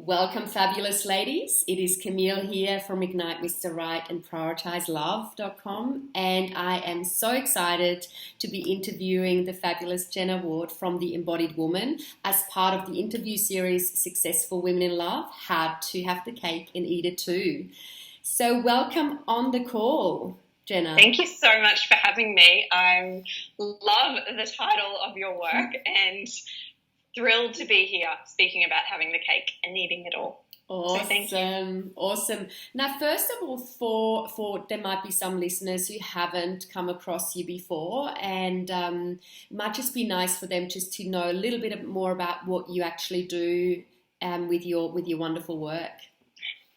Welcome, fabulous ladies. It is Camille here from Ignite Mr. Right and PrioritizeLove.com, and I am so excited to be interviewing the fabulous Jenna Ward from The Embodied Woman as part of the interview series Successful Women in Love, How to Have the Cake and Eat It Too. So welcome on the call, Jenna. Thank you so much for having me. I love the title of your work and thrilled to be here speaking about having the cake and eating it all. Awesome, so thank you. Awesome. Now, first of all, for there might be some listeners who haven't come across you before, and it might just be nice for them just to know a little bit more about what you actually do with your wonderful work.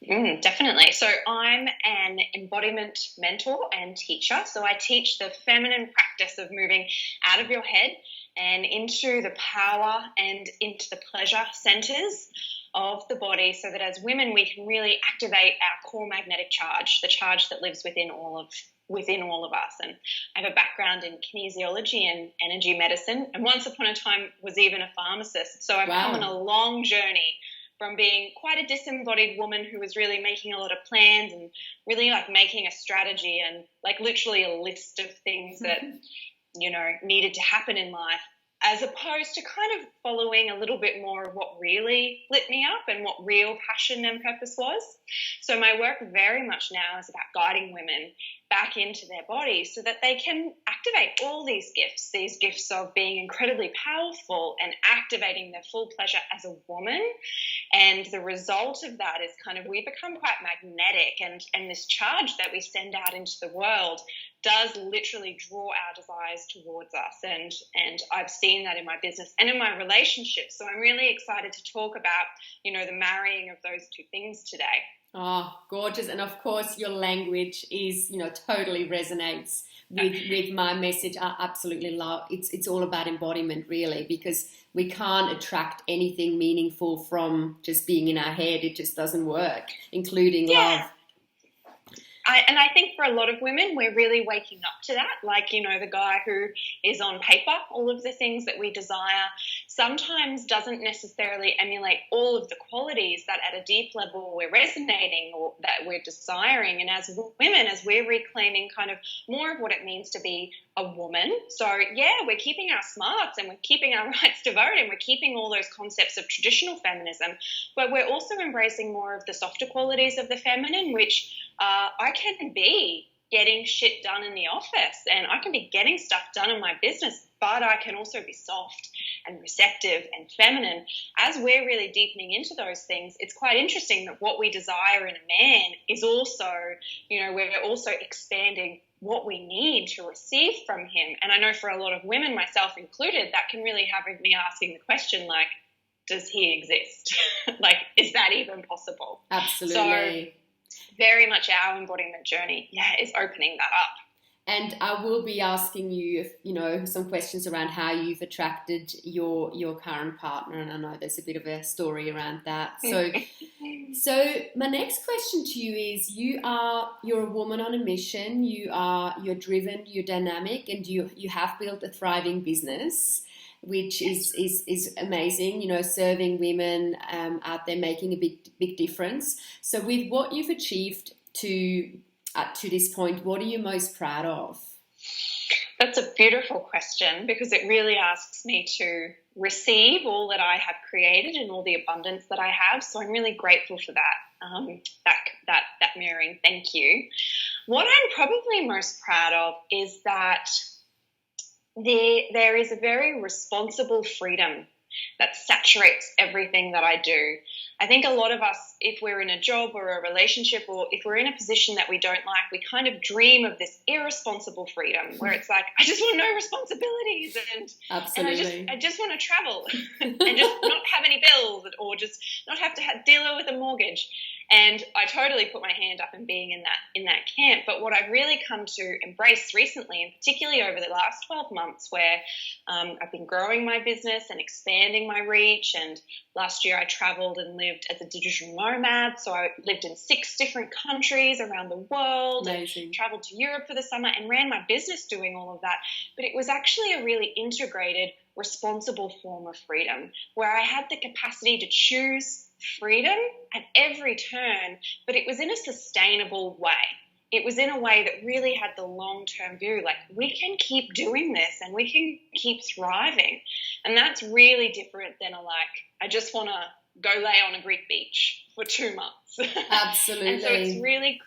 Definitely. So I'm an embodiment mentor and teacher. So I teach the feminine practice of moving out of your head and into the power and into the pleasure centers of the body, so that as women we can really activate our core magnetic charge, the charge that lives within all of us. And I have a background in kinesiology and energy medicine, and once upon a time was even a pharmacist. So I've come on a long journey from being quite a disembodied woman who was really making a lot of plans and really like making a strategy and like literally a list of things that needed to happen in life, as opposed to kind of following a little bit more of what really lit me up and what real passion and purpose was. So my work very much now is about guiding women back into their bodies so that they can activate all these gifts of being incredibly powerful and activating their full pleasure as a woman. And the result of that is kind of we become quite magnetic, and this charge that we send out into the world does literally draw our desires towards us. And I've seen that in my business and in my relationships. So I'm really excited to talk about, the marrying of those two things today. Oh, gorgeous. And of course, your language is, totally resonates with my message. I absolutely love it. It's all about embodiment, really, because we can't attract anything meaningful from just being in our head. It just doesn't work, including love. I think for a lot of women, we're really waking up to that. Like, the guy who is on paper, all of the things that we desire, sometimes doesn't necessarily emulate all of the qualities that at a deep level we're resonating or that we're desiring. And as women, as we're reclaiming kind of more of what it means to be a woman. So, we're keeping our smarts and we're keeping our rights to vote and we're keeping all those concepts of traditional feminism, but we're also embracing more of the softer qualities of the feminine, which I can be getting shit done in the office and I can be getting stuff done in my business, but I can also be soft and receptive and feminine. As we're really deepening into those things, it's quite interesting that what we desire in a man is also, we're also expanding what we need to receive from him. And I know for a lot of women, myself included, that can really have me asking the question, like, does he exist? Like, is that even possible? Absolutely. So very much our embodiment journey, is opening that up. And I will be asking you, some questions around how you've attracted your current partner, and I know there's a bit of a story around that. So my next question to you is: you're a woman on a mission. You're driven, you're dynamic, and you have built a thriving business, which is amazing. Serving women out there, making a big difference. So with what you've achieved to this point, what are you most proud of? That's a beautiful question, because it really asks me to receive all that I have created and all the abundance that I have. So I'm really grateful for that, that mirroring. Thank you. What I'm probably most proud of is that there is a very responsible freedom that saturates everything that I do. I think a lot of us, if we're in a job or a relationship, or if we're in a position that we don't like, we kind of dream of this irresponsible freedom where it's like, I just want no responsibilities Absolutely. and I just want to travel and just not have any bills, or just not have to deal with a mortgage. And I totally put my hand up in being in that camp. But what I've really come to embrace recently, and particularly over the last 12 months, where I've been growing my business and expanding my reach. And last year I traveled and lived as a digital nomad. So I lived in 6 different countries around the world. Amazing. And traveled to Europe for the summer and ran my business doing all of that. But it was actually a really integrated responsible form of freedom, where I had the capacity to choose freedom at every turn, but it was in a sustainable way. It was in a way that really had the long-term view, like we can keep doing this and we can keep thriving. And that's really different than I just want to go lay on a Greek beach for 2 months. Absolutely. And so it's really,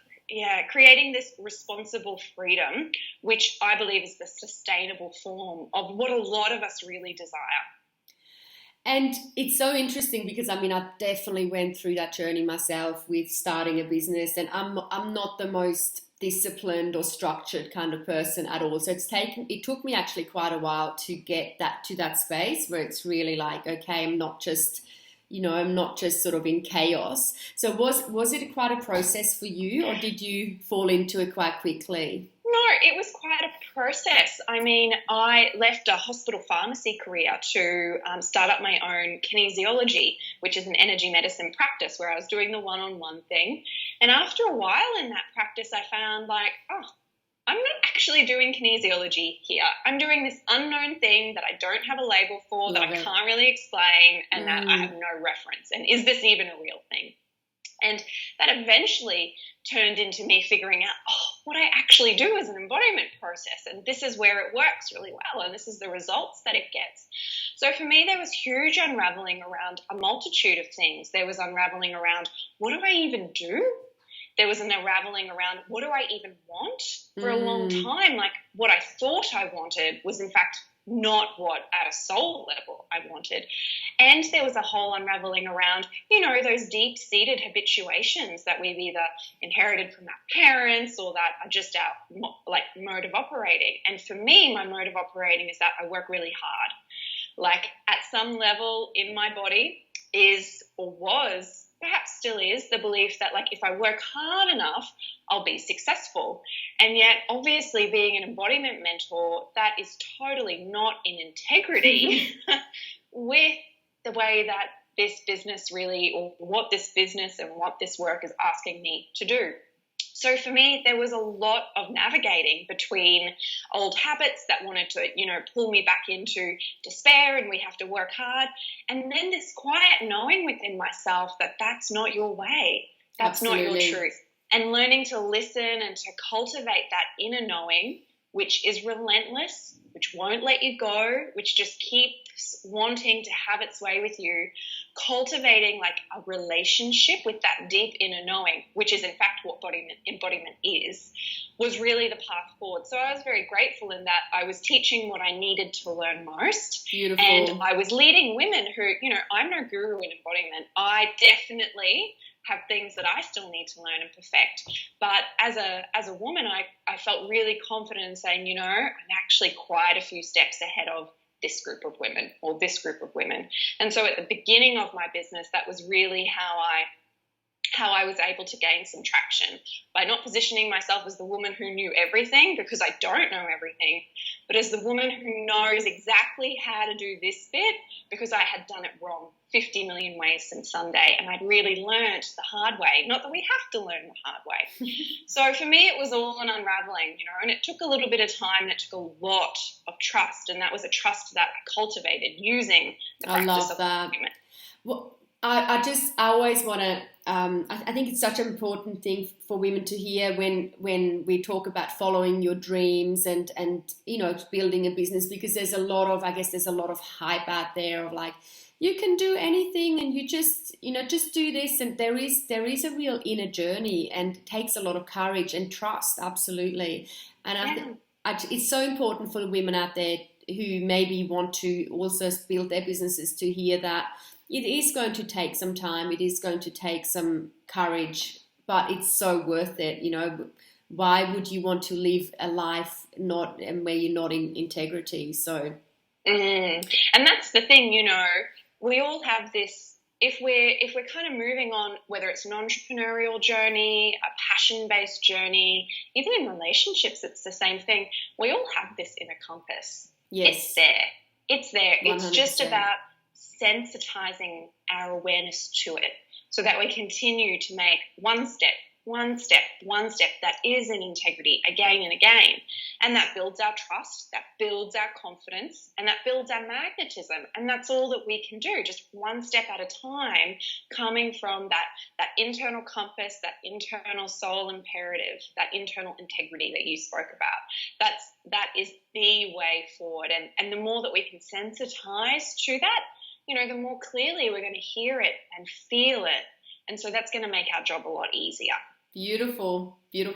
creating this responsible freedom, which I believe is the sustainable form of what a lot of us really desire. And it's so interesting because, I mean, I definitely went through that journey myself with starting a business, and I'm not the most disciplined or structured kind of person at all. So it took me actually quite a while to get to that space where it's really like, okay, I'm not just sort of in chaos. So was it quite a process for you, or did you fall into it quite quickly? No, it was quite a process. I mean, I left a hospital pharmacy career to start up my own kinesiology, which is an energy medicine practice where I was doing the one-on-one thing. And after a while in that practice, I found I'm not actually doing kinesiology here. I'm doing this unknown thing that I don't have a label for, that I can't really explain, and that I have no reference. And is this even a real thing? And that eventually turned into me figuring out, what I actually do is an embodiment process. And this is where it works really well. And this is the results that it gets. So for me, there was huge unraveling around a multitude of things. There was unraveling around, what do I even do? There was an unraveling around, what do I even want? For a long time, like what I thought I wanted was in fact not what at a soul level I wanted. And there was a whole unraveling around, those deep-seated habituations that we've either inherited from our parents or that are just our mode of operating. And for me, my mode of operating is that I work really hard. Like at some level in my body is or was, perhaps still is, the belief that if I work hard enough, I'll be successful. And yet, obviously, being an embodiment mentor, that is totally not in integrity with the way that this business really, or what this business and what this work is asking me to do. So for me, there was a lot of navigating between old habits that wanted to, pull me back into despair and we have to work hard. And then this quiet knowing within myself that that's not your way. That's Absolutely. Not your truth. And learning to listen and to cultivate that inner knowing, which is relentless, which won't let you go, which just keeps wanting to have its way with you, cultivating a relationship with that deep inner knowing, which is in fact what embodiment is, was really the path forward. So I was very grateful in that I was teaching what I needed to learn most. Beautiful. And I was leading women who, I'm no guru in embodiment. I definitely have things that I still need to learn and perfect. But as a woman, I felt really confident in saying, I'm actually quite a few steps ahead of this group of women or this group of women. And so at the beginning of my business, that was really how I was able to gain some traction, by not positioning myself as the woman who knew everything, because I don't know everything, but as the woman who knows exactly how to do this bit, because I had done it wrong 50 million ways since Sunday, and I'd really learned the hard way. Not that we have to learn the hard way. So for me, it was all an unraveling, and it took a little bit of time, and it took a lot of trust, and that was a trust that I cultivated using the practice of embodiment. Well, I always want to, I think it's such an important thing for women to hear when we talk about following your dreams and building a business, because there's a lot of hype out there of you can do anything and you just do this, and there is a real inner journey, and it takes a lot of courage and trust, absolutely. And it's so important for women out there who maybe want to also build their businesses to hear that it is going to take some time, it is going to take some courage, but it's so worth it. Why would you want to live a life where you're not in integrity? So, and that's the thing, we all have this. If we're kind of moving on, whether it's an entrepreneurial journey, a passion-based journey, even in relationships, it's the same thing. We all have this inner compass. Yes, it's there. 100%. It's just about sensitizing our awareness to it, so that we continue to make one step one step that is in integrity again and again. And that builds our trust, that builds our confidence, and that builds our magnetism. And that's all that we can do, just one step at a time, coming from that internal compass, that internal soul imperative, that internal integrity that you spoke about. That is the way forward. And the more that we can sensitize to that, the more clearly we're going to hear it and feel it. And so that's going to make our job a lot easier. Beautiful. It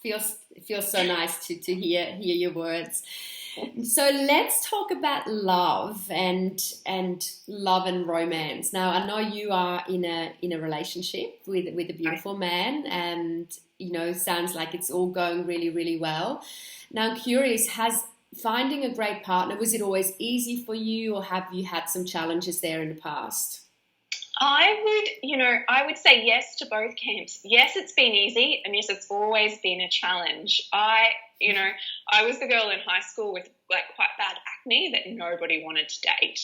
feels so nice to hear your words. So let's talk about love and love and romance. Now, I know you are in a relationship with a beautiful man, and sounds like it's all going really, really well. Now, I'm curious, has finding a great partner, was it always easy for you, or have you had some challenges there in the past? I would say yes to both camps. Yes, it's been easy, and yes, it's always been a challenge. I was the girl in high school with quite bad acne that nobody wanted to date.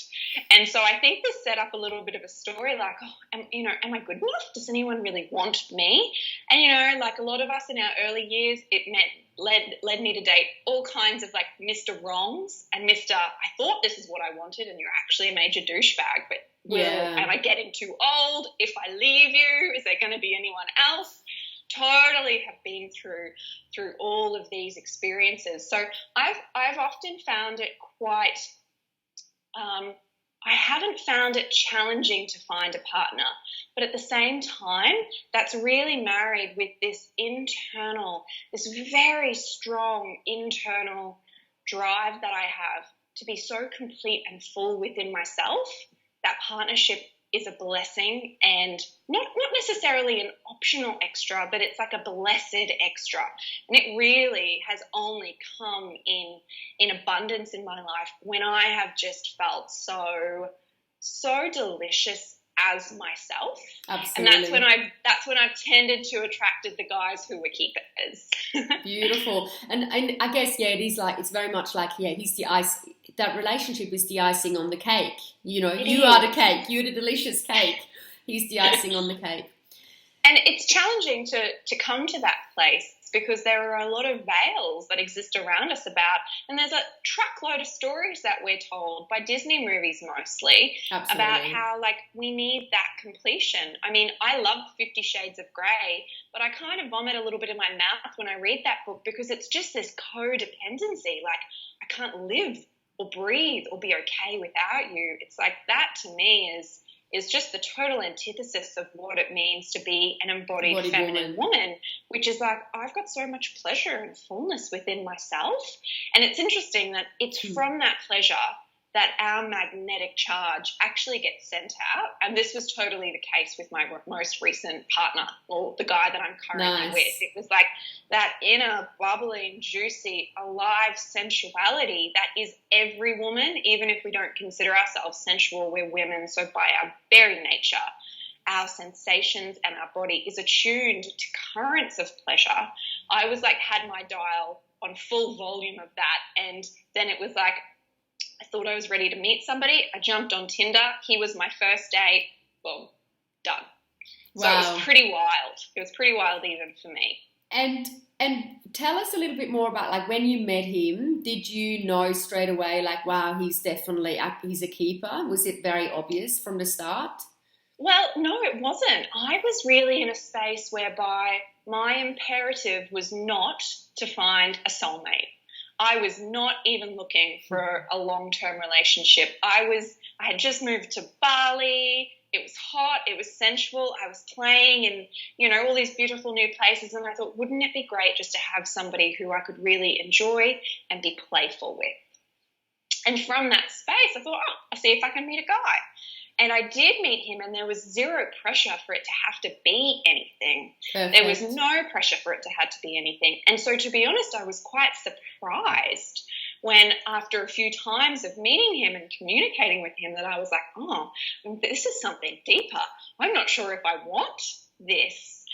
And so I think this set up a little bit of a story like, am I good enough? Does anyone really want me? And, like a lot of us in our early years, it led me to date all kinds of like Mr. Wrongs and Mr. I thought this is what I wanted, and you're actually a major douchebag, but am I getting too old? If I leave you, is there going to be anyone else? Totally have been through all of these experiences. So I've often found it quite I haven't found it challenging to find a partner, but at the same time, that's really married with this very strong internal drive that I have to be so complete and full within myself. That partnership is a blessing, and not necessarily an optional extra, but it's like a blessed extra. And it really has only come in abundance in my life when I have just felt so delicious as myself. Absolutely. And that's when I've tended to attracted the guys who were keepers. Beautiful. And I guess, it is like, it's very much like, he's the ice. That relationship is the icing on the cake. You are the cake. You're the delicious cake. He's the icing on the cake. And it's challenging to come to that place because there are a lot of veils that exist around us and there's a truckload of stories that we're told by Disney movies mostly. Absolutely. About how like we need that completion. I mean, I love 50 Shades of Grey, but I kind of vomit a little bit in my mouth when I read that book because it's just this codependency. Like I can't live or breathe or be okay without you. It's like that to me is just the total antithesis of what it means to be an embodied feminine woman, which is like I've got so much pleasure and fullness within myself. And it's interesting that it's from that pleasure that our magnetic charge actually gets sent out. And this was totally the case with my most recent partner, or the guy that I'm currently with. It was like that inner, bubbling, juicy, alive sensuality that is every woman. Even if we don't consider ourselves sensual, we're women. So by our very nature, our sensations and our body is attuned to currents of pleasure. I was like, had my dial on full volume of that. And then it was like, I thought I was ready to meet somebody. I jumped on Tinder. He was my first date. Boom, done. So It was pretty wild. It was pretty wild even for me. And tell us a little bit more about like when you met him, did you know straight away like, wow, he's a keeper? Was it very obvious from the start? Well, no, it wasn't. I was really in a space whereby my imperative was not to find a soulmate. I was not even looking for a long-term relationship. I had just moved to Bali. It was hot. It was sensual. I was playing in, all these beautiful new places. And I thought, wouldn't it be great just to have somebody who I could really enjoy and be playful with? And from that space, I thought, I'll see if I can meet a guy. And I did meet him, and there was zero pressure for it to have to be anything. Perfect. There was no pressure for it to have to be anything. And so, to be honest, I was quite surprised when, after a few times of meeting him and communicating with him, that I was like, this is something deeper. I'm not sure if I want this.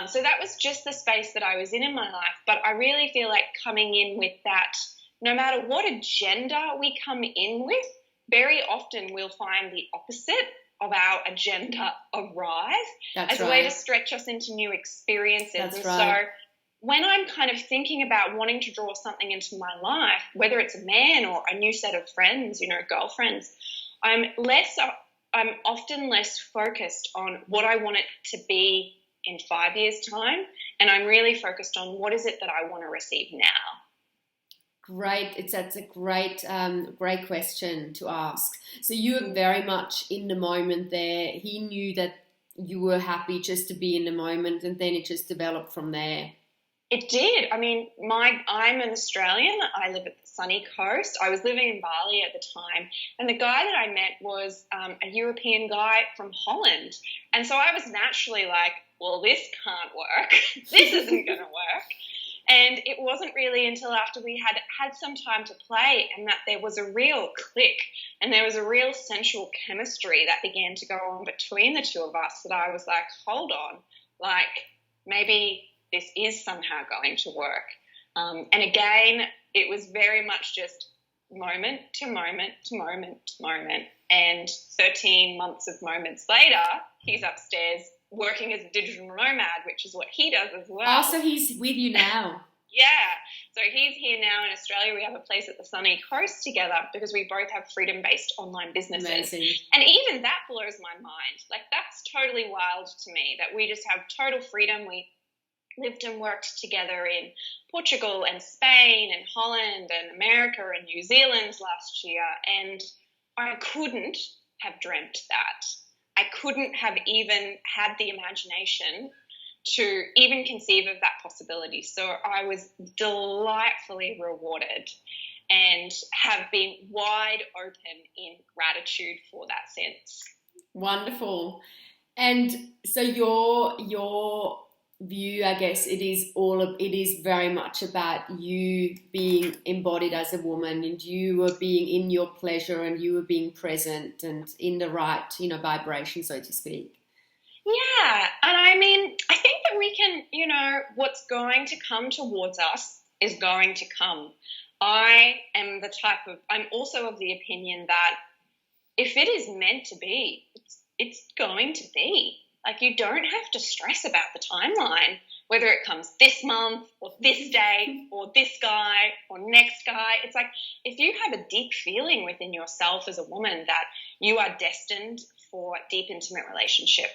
So that was just the space that I was in my life. But I really feel like coming in with that, no matter what agenda we come in with, very often we'll find the opposite of our agenda arrive That's as a way to stretch us into new experiences. That's and right. so when I'm kind of thinking about wanting to draw something into my life, whether it's a man or a new set of friends, girlfriends, I'm often less focused on what I want it to be in 5 years' time, and I'm really focused on what is it that I want to receive now. Great. That's a great question to ask. So you were very much in the moment there. He knew that you were happy just to be in the moment, and then it just developed from there. It did. I mean, I'm an Australian. I live at the sunny coast. I was living in Bali at the time, and the guy that I met was a European guy from Holland. And so I was naturally like, well, this can't work. This isn't going to work. And it wasn't really until after we had some time to play and that there was a real click and there was a real sensual chemistry that began to go on between the two of us that I was like, hold on, like maybe this is somehow going to work. And again, it was very much just moment to moment to moment to moment. And 13 months of moments later, he's upstairs working as a digital nomad, which is what he does as well. Oh, so he's with you now. Yeah. So he's here now in Australia. We have a place at the sunny coast together because we both have freedom-based online businesses. Amazing. And even that blows my mind. Like, that's totally wild to me that we just have total freedom. We lived and worked together in Portugal and Spain and Holland and America and New Zealand last year, and I couldn't have dreamt that. I couldn't have even had the imagination to even conceive of that possibility. So I was delightfully rewarded and have been wide open in gratitude for that sense. Wonderful. And so your view, I guess it is very much about you being embodied as a woman, and you were being in your pleasure, and you were being present and in the right, vibration, so to speak. Yeah. And I mean, I think that we can, what's going to come towards us is going to come. I'm also of the opinion that if it is meant to be, it's going to be. Like, you don't have to stress about the timeline, whether it comes this month or this day or this guy or next guy. It's like, if you have a deep feeling within yourself as a woman that you are destined for deep, intimate relationship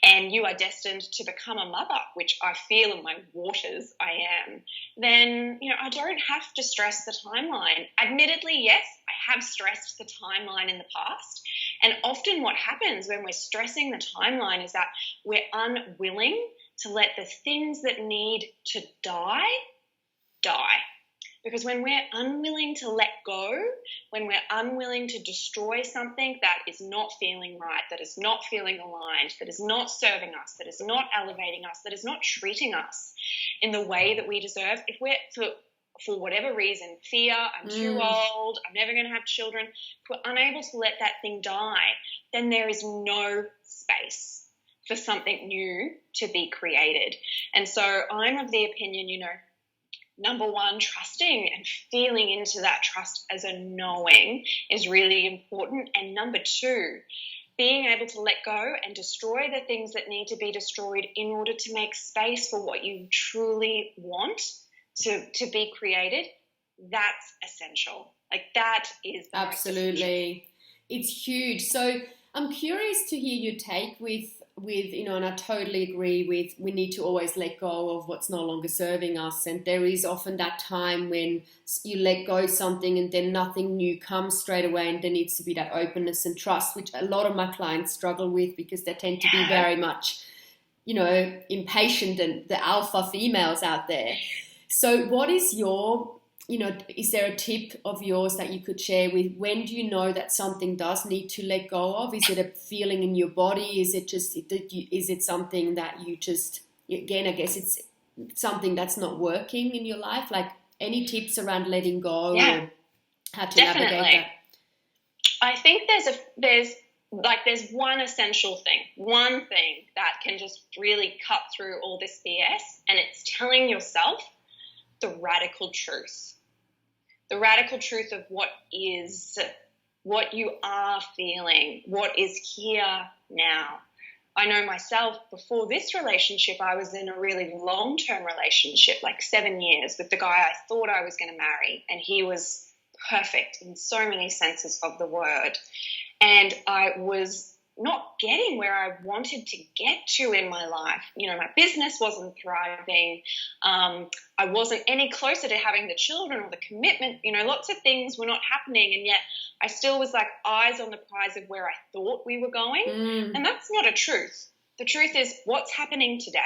and you are destined to become a mother, which I feel in my waters I am, then, I don't have to stress the timeline. Admittedly, yes, I have stressed the timeline in the past. And often what happens when we're stressing the timeline is that we're unwilling to let the things that need to die. Because when we're unwilling to let go, when we're unwilling to destroy something that is not feeling right, that is not feeling aligned, that is not serving us, that is not elevating us, that is not treating us in the way that we deserve, if we're, for whatever reason, fear, I'm too old, I'm never going to have children, if we're unable to let that thing die, then there is no space for something new to be created. And so I'm of the opinion, number one, trusting and feeling into that trust as a knowing is really important. And number two, being able to let go and destroy the things that need to be destroyed in order to make space for what you truly want to be created, that's essential. Like, that is the absolutely. It's huge. So I'm curious to hear your take with and I totally agree with, we need to always let go of what's no longer serving us. And there is often that time when you let go of something and then nothing new comes straight away, and there needs to be that openness and trust, which a lot of my clients struggle with because they tend to be very much, impatient and the alpha females out there. So what is your, is there a tip of yours that you could share with, when do you know that something does need to let go of? Is it a feeling in your body? Is it something that you just, again, I guess it's something that's not working in your life? Like, any tips around letting go or how to navigate that? I think there's one essential thing, one thing that can just really cut through all this BS, and it's telling yourself the radical truth. The radical truth of what is what you are feeling, what is here now. I know myself, before this relationship, I was in a really long-term relationship, like 7 years, with the guy I thought I was going to marry, and he was perfect in so many senses of the word. And I was not getting where I wanted to get to in my life. You know, my business wasn't thriving. I wasn't any closer to having the children or the commitment. You know, lots of things were not happening, and yet I still was like eyes on the prize of where I thought we were going. And that's not a truth. The truth is what's happening today.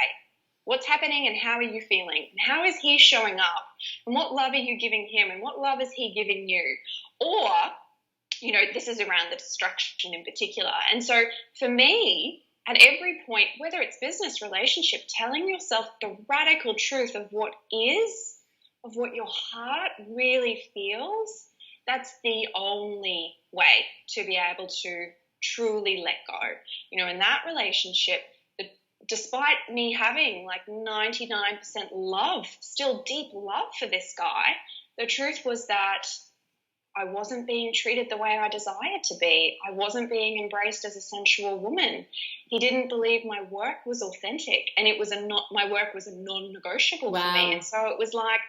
What's happening and how are you feeling? And how is he showing up? And what love are you giving him? And what love is he giving you? Or, you know, this is around the destruction in particular. And so for me, at every point, whether it's business, relationship, telling yourself the radical truth of what is, of what your heart really feels, that's the only way to be able to truly let go. You know, in that relationship, despite me having like 99% love, still deep love for this guy, the truth was that I wasn't being treated the way I desired to be. I wasn't being embraced as a sensual woman. He didn't believe my work was authentic, and my work was a non-negotiable for me. And so it was like,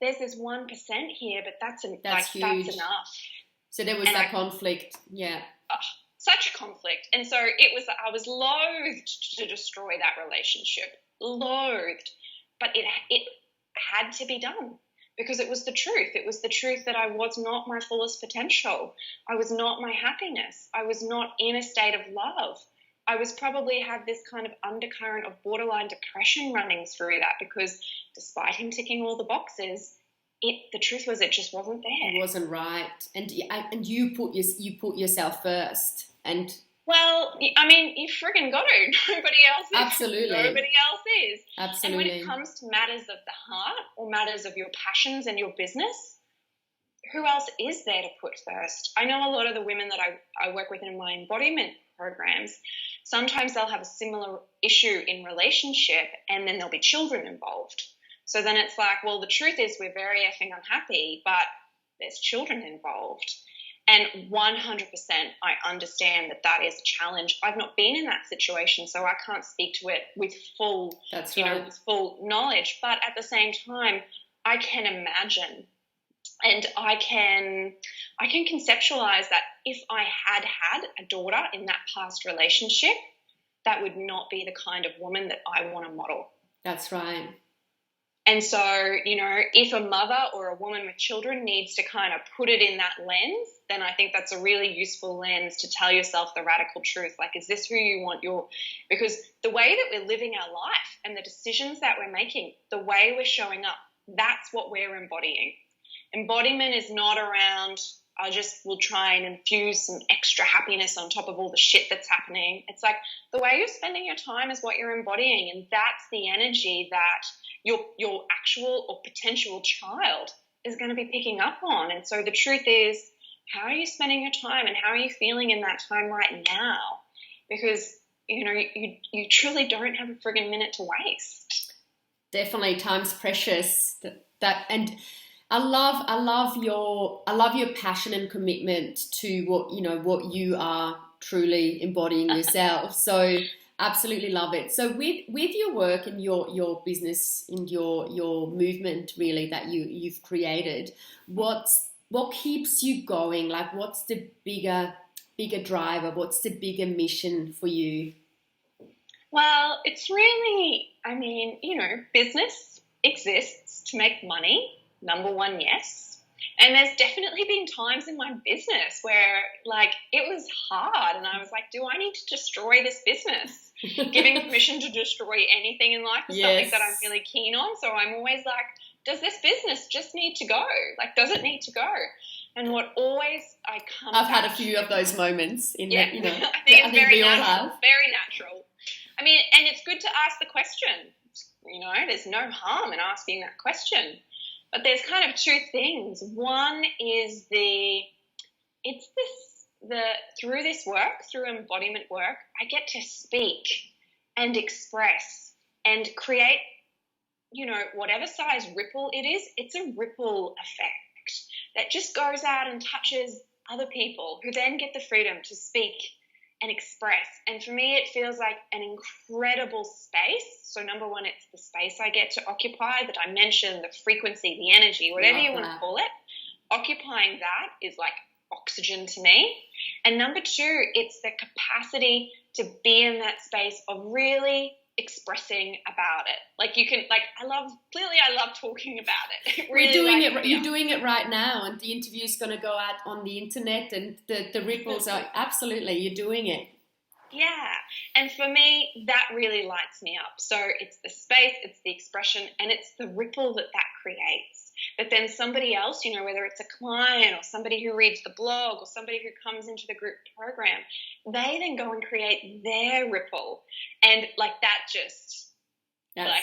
there's this 1% here, but that's enough. So there was that conflict, yeah. Such conflict. And so I was loathed to destroy that relationship, loathed, but it had to be done because it was the truth. It was the truth that I was not my fullest potential. I was not my happiness. I was not in a state of love. I was probably had this kind of undercurrent of borderline depression running through that because despite him ticking all the boxes, the truth was it just wasn't there. It wasn't right. And you put yourself first. And well, I mean, you friggin' got to. Nobody else is. Absolutely. Nobody else is. Absolutely. And when it comes to matters of the heart or matters of your passions and your business, who else is there to put first? I know a lot of the women that I work with in my embodiment programs, sometimes they'll have a similar issue in relationship and then there'll be children involved. So then it's like, well, the truth is we're very effing unhappy, but there's children involved. And 100% I understand that is a challenge. I've not been in that situation, so I can't speak to it with full, with full knowledge. But at the same time, I can imagine and I can conceptualize that if I had a daughter in that past relationship, that would not be the kind of woman that I want to model. That's right. And so, you know, if a mother or a woman with children needs to kind of put it in that lens, then I think that's a really useful lens to tell yourself the radical truth. Like, is this who you want because the way that we're living our life and the decisions that we're making, the way we're showing up, that's what we're embodying. Embodiment is not around, will try and infuse some extra happiness on top of all the shit that's happening. It's like the way you're spending your time is what you're embodying, and that's the energy that your actual or potential child is going to be picking up on. And so the truth is, how are you spending your time and how are you feeling in that time right now? Because, you know, you truly don't have a friggin' minute to waste. Definitely, time's precious. And I love your passion and commitment to what you are truly embodying yourself. So absolutely love it. So with your work and your business and your movement really that you've created, what keeps you going? Like, what's the bigger driver? What's the bigger mission for you? Well, it's really, I mean, you know, business exists to make money. Number one, yes. And there's definitely been times in my business where, like, it was hard and I was like, do I need to destroy this business? Giving permission to destroy anything in life is something that I'm really keen on. So I'm always like, does this business just need to go? Like, does it need to go? And what always I've had a few of those moments in I think it's very natural. Very natural. I mean, and it's good to ask the question. You know, there's no harm in asking that question. But there's kind of two things. One is through this work, through embodiment work, I get to speak and express and create, you know, whatever size ripple it is, it's a ripple effect that just goes out and touches other people who then get the freedom to speak and express. And for me, it feels like an incredible space. So number one, it's the space I get to occupy, the dimension, the frequency, the energy, whatever you want to call it. Occupying that is like oxygen to me. And number two, it's the capacity to be in that space of really expressing about it. Like you can, like, I love talking about it. You're doing it right now, and the interview's going to go out on the internet, and the ripples are absolutely, you're doing it. Yeah. And for me, that really lights me up. So it's the space, it's the expression, and it's the ripple that creates. But then somebody else, you know, whether it's a client or somebody who reads the blog or somebody who comes into the group program, they then go and create their ripple. And like that that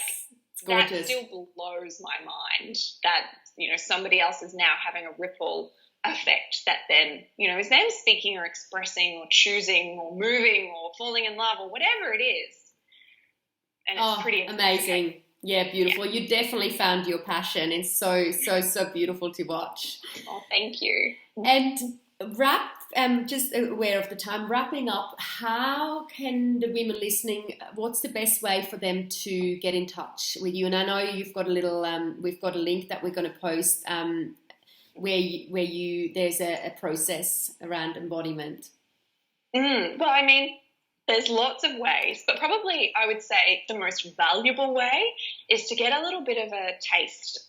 still blows my mind that, you know, somebody else is now having a ripple effect that then, you know, is them speaking or expressing or choosing or moving or falling in love or whatever it is. And it's pretty amazing. Yeah, beautiful. Yeah. You definitely found your passion. It's so beautiful to watch. Oh, thank you. And just aware of the time, wrapping up, how can the women listening, what's the best way for them to get in touch with you? And I know you've got a little, we've got a link that we're going to post where there's a process around embodiment. Well, I mean, there's lots of ways, but probably I would say the most valuable way is to get a little bit of taste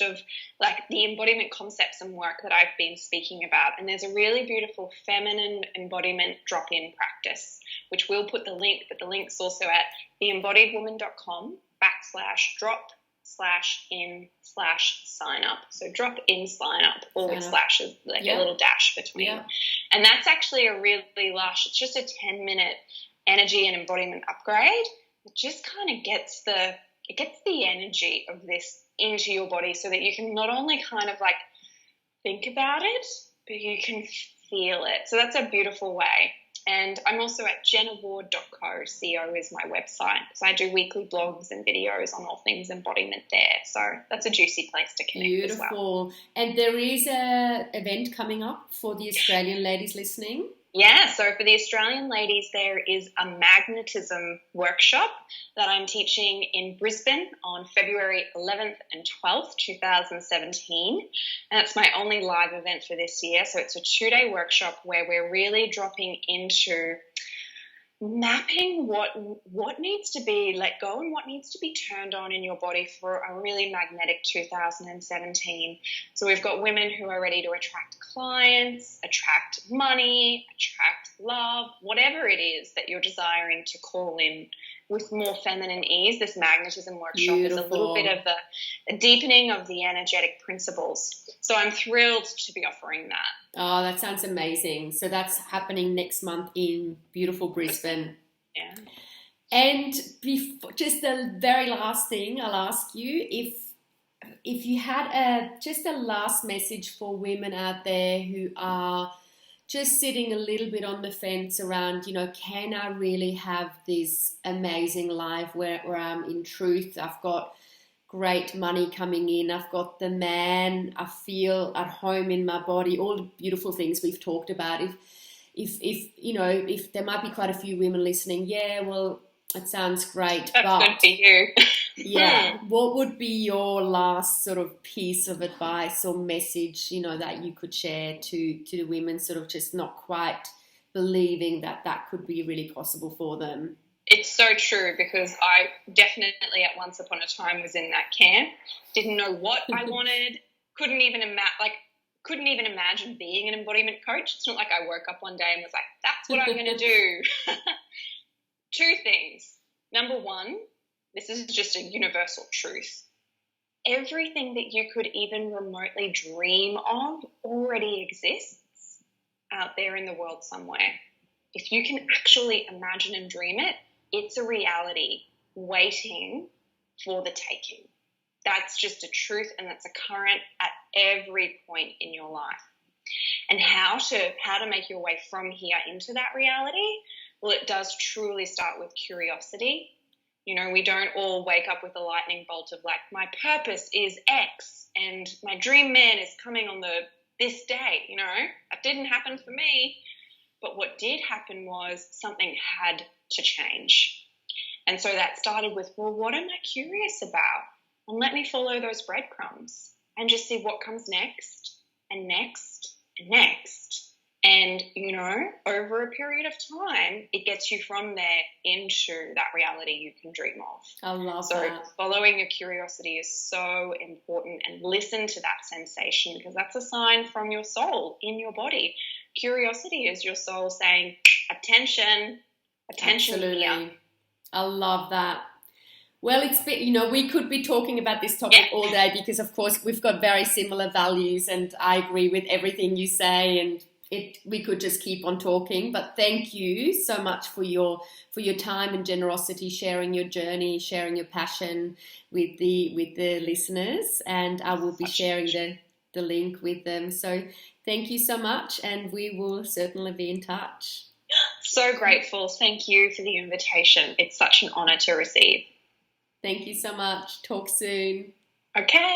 of like the embodiment concepts and work that I've been speaking about. And there's a really beautiful feminine embodiment drop-in practice, which we'll put the link, but the link's also at theembodiedwoman.com/drop/in/sign up. So drop in sign up, all with slashes, like a little dash between. Yeah. And that's actually a really lush, it's just a 10-minute energy and embodiment upgrade. It just kind of gets the energy of this into your body so that you can not only kind of like think about it, but you can feel it. So that's a beautiful way. And I'm also at jennaward.co. CO is my website. So I do weekly blogs and videos on all things embodiment there. So that's a juicy place to connect as well. Beautiful. And there is an event coming up for the Australian ladies listening. Yeah, so for the Australian ladies, there is a magnetism workshop that I'm teaching in Brisbane on February 11th and 12th, 2017. And it's my only live event for this year. So it's a 2-day workshop where we're really dropping into mapping what needs to be let go and what needs to be turned on in your body for a really magnetic 2017. So we've got women who are ready to attract clients, attract money, attract love, whatever it is that you're desiring to call in with more feminine ease. This magnetism workshop is a little bit of a deepening of the energetic principles. So I'm thrilled to be offering that. Oh, that sounds amazing. So that's happening next month in beautiful Brisbane. Yeah. And just the very last thing I'll ask you, if you had just a last message for women out there who are just sitting a little bit on the fence around, you know, can I really have this amazing life where I'm in truth, I've got great money coming in, I've got the man, I feel at home in my body, all the beautiful things we've talked about. If you know, if there might be quite a few women listening, yeah, well, it sounds great. That's good for you. Yeah. What would be your last sort of piece of advice or message, you know, that you could share to the women sort of just not quite believing that could be really possible for them? It's so true, because I definitely at once upon a time was in that camp, didn't know what I wanted, couldn't even imagine being an embodiment coach. It's not like I woke up one day and was like, that's what I'm going to do. 2 things. Number one, this is just a universal truth. Everything that you could even remotely dream of already exists out there in the world somewhere. If you can actually imagine and dream it, it's a reality waiting for the taking. That's just a truth, and that's a current at every point in your life. And how to make your way from here into that reality? Well, it does truly start with curiosity. You know, we don't all wake up with a lightning bolt of like, my purpose is X and my dream man is coming on the this day, that didn't happen for me. But what did happen was something had to change. And so that started with, well, what am I curious about? And let me follow those breadcrumbs and just see what comes next and next and next. And, over a period of time, it gets you from there into that reality you can dream of. I love that. So following your curiosity is so important, and listen to that sensation, because that's a sign from your soul in your body. Curiosity is your soul saying, attention Absolutely. Here. I love that. Well, it's been, we could be talking about this topic all day, because, of course, we've got very similar values, and I agree with everything you say, and we could just keep on talking. But thank you so much for your time and generosity, sharing your journey, sharing your passion with the listeners, and I will be sharing the link with them. So thank you so much, and we will certainly be in touch. So grateful. Thank you for the invitation. It's such an honor to receive. Thank you so much. Talk soon. Okay.